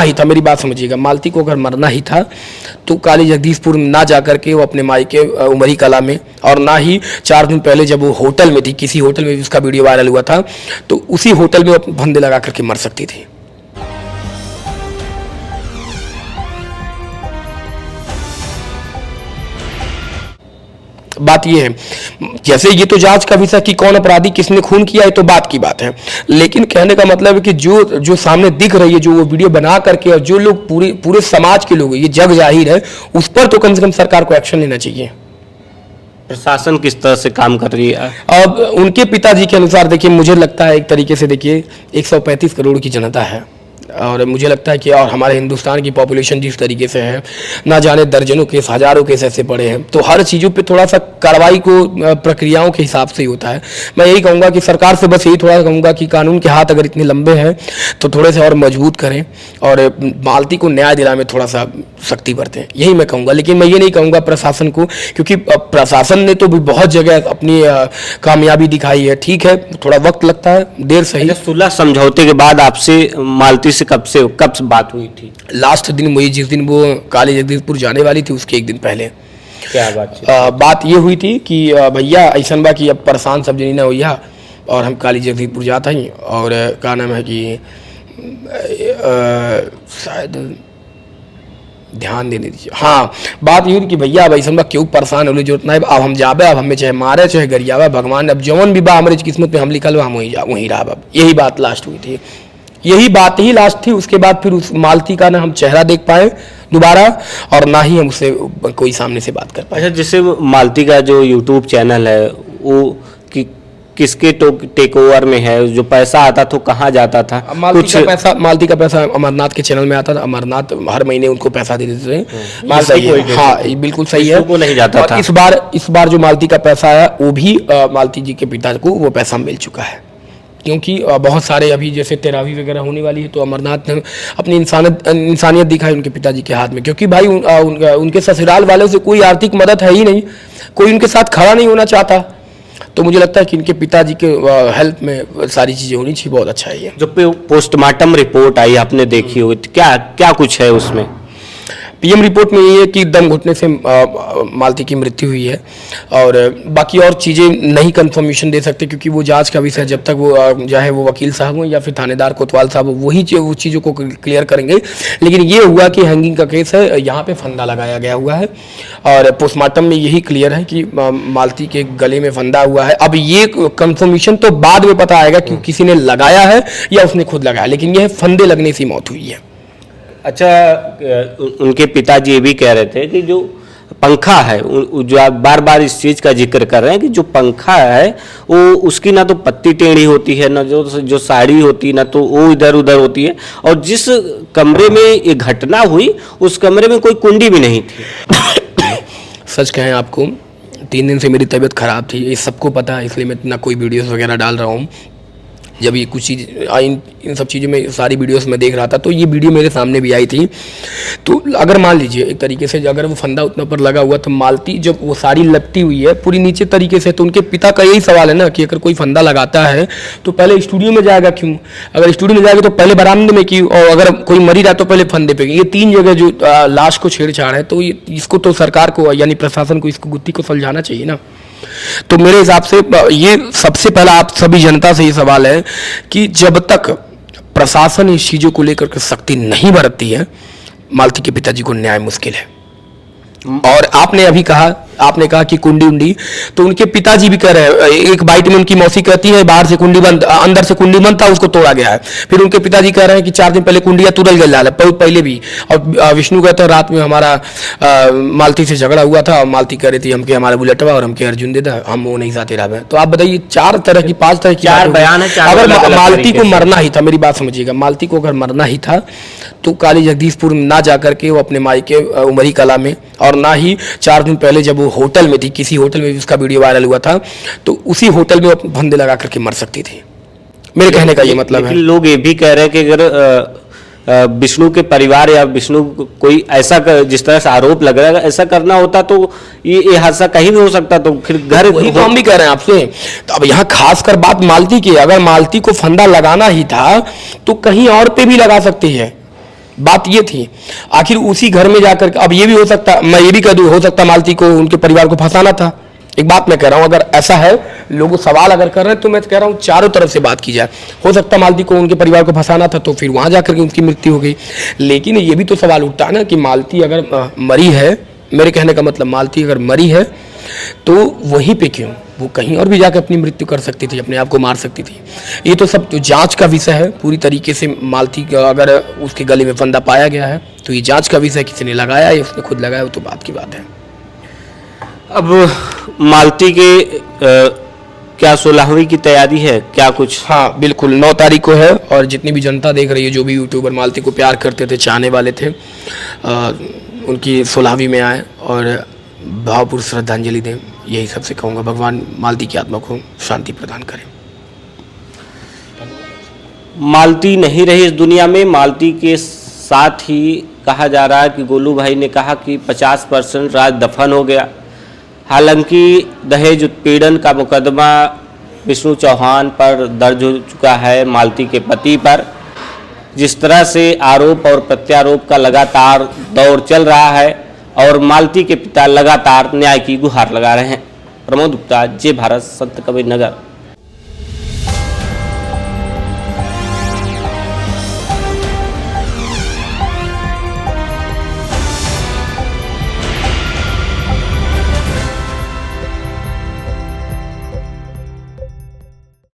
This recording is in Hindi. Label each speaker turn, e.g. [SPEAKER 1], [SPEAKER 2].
[SPEAKER 1] ही था, मेरी बात समझिएगा, मालती को अगर मरना ही था तो काली जगदीशपुर ना जा करके वो अपने मायके उमरी कला में, और ना ही 4 दिन पहले जब वो होटल में थी, किसी होटल में उसका वीडियो वायरल हुआ था, तो उसी होटल में वो फंदे लगा करके मर सकती थी। बात ये है, जैसे ये तो जांच का विषय कि कौन अपराधी, किसने खून किया, है तो बात की बात है, लेकिन कहने का मतलब है कि जो सामने दिख रही है, जो वो वीडियो बना करके, और जो लोग पूरे समाज के लोग, ये जग जाहिर है, उस पर तो कम से कम सरकार को एक्शन लेना चाहिए।
[SPEAKER 2] प्रशासन किस तरह से काम कर रही है?
[SPEAKER 1] अब उनके पिताजी के अनुसार देखिए, मुझे लगता है एक तरीके से देखिए 135 करोड़ की जनता है, और मुझे लगता है कि और हमारे हिंदुस्तान की पॉपुलेशन जिस तरीके से है, ना जाने दर्जनों केस, हजारों केस ऐसे पड़े हैं, तो हर चीज़ों पे थोड़ा सा कार्रवाई को प्रक्रियाओं के हिसाब से ही होता है। मैं यही कहूँगा कि सरकार से बस यही थोड़ा कहूँगा कि कानून के हाथ अगर इतने लंबे हैं तो थोड़े से और मजबूत करें, और मालती को न्याय दिलाने में थोड़ा सा सख्ती बरतें, यही मैं कहूँगा। लेकिन मैं ये नहीं कहूँगा प्रशासन को, क्योंकि प्रशासन ने तो भी बहुत जगह अपनी कामयाबी दिखाई है, ठीक है, थोड़ा वक्त लगता है, देर सही।
[SPEAKER 2] सुलह समझौते के बाद आपसे मालती से कब बात हुई थी?
[SPEAKER 1] लास्ट दिन वही जिस दिन वो काली जगदीशपुर जाने वाली थी उसके एक दिन पहले।
[SPEAKER 2] क्या बात?
[SPEAKER 1] बात ये हुई थी कि भैया ऐसा बा कि अब परेशान सब जनी ना होइया, और हम काली जगदीशपुर जाता ही, और क्या नाम है कि शायद ध्यान देने दीजिए, हाँ, बात ये हुई कि भैया अब ऐसा बा क्यों परेशान होने जरूरत नहीं, अब हम जाबे, अब हमें चाहे मारे चाहे गरियावा, भगवान अब जौन भी बा हमारी किस्मत में हम लिखल बा हम वहीं रहा। अब यही बात लास्ट हुई थी, यही बात ही लास्ट थी। उसके बाद फिर उस मालती का ना हम चेहरा देख पाए दोबारा, और ना ही हम उससे कोई सामने से बात कर पाए।
[SPEAKER 2] अच्छा, जैसे मालती का जो यूट्यूब चैनल है वो किसके टेक ओवर में है? जो पैसा आता तो कहाँ जाता था?
[SPEAKER 1] मालती का पैसा अमरनाथ के चैनल में आता था, अमरनाथ हर महीने उनको पैसा दे देते थे। हाँ, बिल्कुल सही है,
[SPEAKER 2] को नहीं जाता था।
[SPEAKER 1] इस बार जो मालती का पैसा आया वो भी मालती जी के पिता को वो पैसा मिल चुका है, क्योंकि बहुत सारे अभी जैसे तेरावी वगैरह होने वाली है, तो अमरनाथ ने अपनी इंसानियत दिखाई उनके पिताजी के हाथ में, क्योंकि भाई उनके ससुराल वालों से कोई आर्थिक मदद है ही नहीं, कोई उनके साथ खड़ा नहीं होना चाहता, तो मुझे लगता है कि इनके पिताजी के हेल्प में सारी चीज़ें होनी चाहिए। बहुत अच्छा है ये।
[SPEAKER 2] जो पोस्टमार्टम रिपोर्ट आई आपने देखी होगी, क्या कुछ है उसमें?
[SPEAKER 1] पीएम रिपोर्ट में ये है कि दम घुटने से मालती की मृत्यु हुई है, और बाकी और चीज़ें नहीं कंफर्मेशन दे सकते, क्योंकि वो जांच का विषय, जब तक वो चाहे वो वकील साहब हो या फिर थानेदार कोतवाल साहब हो, वही वो चीज़ों को क्लियर करेंगे। लेकिन ये हुआ कि हैंगिंग का केस है, यहाँ पे फंदा लगाया गया हुआ है, और पोस्टमार्टम में यही क्लियर है कि मालती के गले में फंदा हुआ है। अब ये कंफर्मेशन तो बाद में पता आएगा कि किसी ने लगाया है या उसने खुद लगाया, लेकिन यह फंदे लगने से मौत हुई है।
[SPEAKER 2] अच्छा, उनके पिताजी ये भी कह रहे थे कि जो पंखा है, जो आप बार बार इस चीज़ का जिक्र कर रहे हैं कि जो पंखा है वो उसकी ना तो पत्ती टेढ़ी होती है, ना जो साड़ी होती है, ना तो वो इधर उधर होती है, और जिस कमरे में ये घटना हुई उस कमरे में कोई कुंडी भी नहीं थी।
[SPEAKER 1] सच कहें आपको, 3 दिन से मेरी तबीयत ख़राब थी, ये सबको पता है, इसलिए मैं इतना कोई वीडियोस वगैरह डाल रहा हूँ। जब ये कुछ चीज़ इन सब चीज़ों में सारी वीडियोस में देख रहा था, तो ये वीडियो मेरे सामने भी आई थी। तो अगर मान लीजिए एक तरीके से अगर वो फंदा उतना पर लगा हुआ, तो मालती जब वो साड़ी लपटी हुई है पूरी नीचे तरीके से, तो उनके पिता का यही सवाल है ना कि अगर कोई फंदा लगाता है तो पहले स्टूडियो में जाएगा क्यों? अगर स्टूडियो में जाएगा तो पहले बरामदे में क्यों? और अगर कोई मरी रहा तो पहले फंदे पे। ये 3 जगह जो लाश को छेड़छाड़ है, तो इसको तो सरकार को यानी प्रशासन को इसको गुत्थी को सुलझाना चाहिए ना। तो मेरे हिसाब से ये सबसे पहला आप सभी जनता से ये सवाल है कि जब तक प्रशासन इस चीज़ों को लेकर के सख्ती नहीं बरतती है, मालती के पिताजी को न्याय मुश्किल है। और आपने अभी कहा कि कुंडी उंडी, तो उनके पिताजी भी कह रहे हैं, एक बाइट में उनकी मौसी कहती है बाहर से कुंडी बंद, अंदर से कुंडी बंद था, उसको तोड़ा गया है। फिर उनके पिताजी कह रहे हैं कि 4 दिन पहले कुंडिया तुरल गया है, पहले भी। और विष्णु कहते हैं रात में हमारा मालती से झगड़ा हुआ था, और मालती कह रही थी हमके हमारा बुलेटवा और हमके अर्जुन दे दा, हम वो नहीं साथे रहा। तो आप बताइए, 5 तरह की
[SPEAKER 2] 4 बयान है।
[SPEAKER 1] अगर मालती को मरना ही था, मेरी बात समझिएगा, मालती को अगर मरना ही था तो काली जगदीशपुर ना जा करके वो अपने मायके उमरी कला में, और ना ही 4 दिन पहले जब वो होटल में थी, किसी होटल में उसका वीडियो वायरल हुआ था, तो उसी होटल में वो फंदे लगा करके मर सकती थी। मेरे कहने का ये मतलब है।
[SPEAKER 2] लोग ये भी कह रहे हैं कि अगर विष्णु के परिवार या विष्णु कोई ऐसा जिस तरह से आरोप लग रहा है, ऐसा करना होता तो ये हादसा कहीं भी हो सकता, तो फिर घर
[SPEAKER 1] वही तो हम भी कह रहे हैं आपसे। तो अब यहाँ खासकर बात मालती की, अगर मालती को फंदा लगाना ही था तो कहीं और पे भी लगा सकती है। बात ये थी। आखिर उसी घर में जाकर अब ये भी हो सकता, मैं ये भी कह दूं, हो सकता मालती को उनके परिवार को फंसाना था। एक बात मैं कह रहा हूं, अगर ऐसा है, लोग सवाल अगर कर रहे हैं तो मैं कह रहा हूं चारों तरफ से बात की जाए। हो सकता मालती को उनके परिवार को फंसाना था, तो फिर वहां जाकर के उनकी मृत्यु हो गई। लेकिन ये भी तो सवाल उठता है ना कि मालती अगर मरी है, मेरे कहने का मतलब मालती अगर मरी है तो वहीं पे क्यों, वो कहीं और भी जाकर अपनी मृत्यु कर सकती थी, अपने आप को मार सकती थी। ये तो सब तो जांच का विषय है पूरी तरीके से। मालती का अगर उसके गले में फंदा पाया गया है तो ये जांच का विषय, किसी ने लगाया या उसने खुद लगाया, वो तो बात की बात है।
[SPEAKER 2] अब मालती के क्या 16वीं की तैयारी है क्या कुछ?
[SPEAKER 1] हाँ बिल्कुल, 9 तारीख को है। और जितनी भी जनता देख रही है, जो भी यूट्यूबर मालती को प्यार करते थे, चाहने वाले थे, उनकी 16वीं में आए और भावपूर्ण श्रद्धांजलि दें। यही सबसे कहूँगा, भगवान मालती की आत्मा को शांति प्रदान करें।
[SPEAKER 2] मालती नहीं रही इस दुनिया में। मालती के साथ ही कहा जा रहा है कि गोलू भाई ने कहा कि 50% राज दफन हो गया। हालांकि दहेज उत्पीड़न का मुकदमा विष्णु चौहान पर दर्ज हो चुका है मालती के पति पर। जिस तरह से आरोप और प्रत्यारोप का लगातार दौर चल रहा है और मालती के पिता लगातार न्याय की गुहार लगा रहे हैं। प्रमोद गुप्ता, जय भारत, संत कबीर नगर।